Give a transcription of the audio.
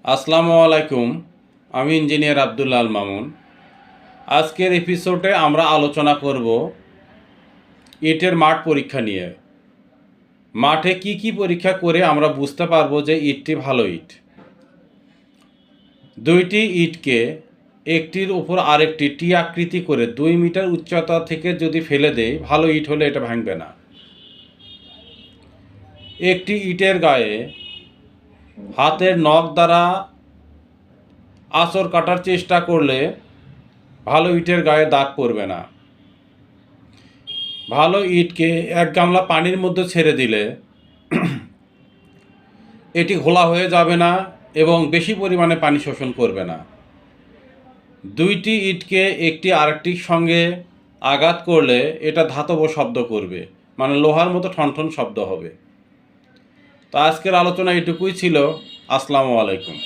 আসসালামু আলাইকুম। আমি ইঞ্জিনিয়ার আব্দুল্লাহ আল মামুন। আজকের এপিসোডে আমরা আলোচনা করব ইটের মাঠ পরীক্ষা নিয়ে। মাঠে কি কি পরীক্ষা করে আমরা বুঝতে পারবো যে ইটটি ভালো ইট। দুইটি ইটকে একটির উপর আরেকটি টি আকৃতি করে 2 মিটার উচ্চতা থেকে যদি ফেলে দেয়, ভালো ইট হলে এটা ভাঙবে না। একটি ইটের গায়ে হাতের নখ দ্বারা আঁচড় কাটার চেষ্টা করলে ভালো ইটের গায়ে দাগ পড়বে না। ভালো ইটকে 1 গামলা পানির মধ্যে ছেড়ে দিলে এটি ঘোলা হয়ে যাবে না এবং বেশি পরিমাণে পানি শোষণ করবে না। দুইটি ইটকে একটি আরেকটির সঙ্গে আঘাত করলে এটা ধাতব শব্দ করবে, মানে লোহার মতো ঠনঠন শব্দ হবে। তো আজকের আলোচনা এটুকুই ছিল। আসসালামু আলাইকুম।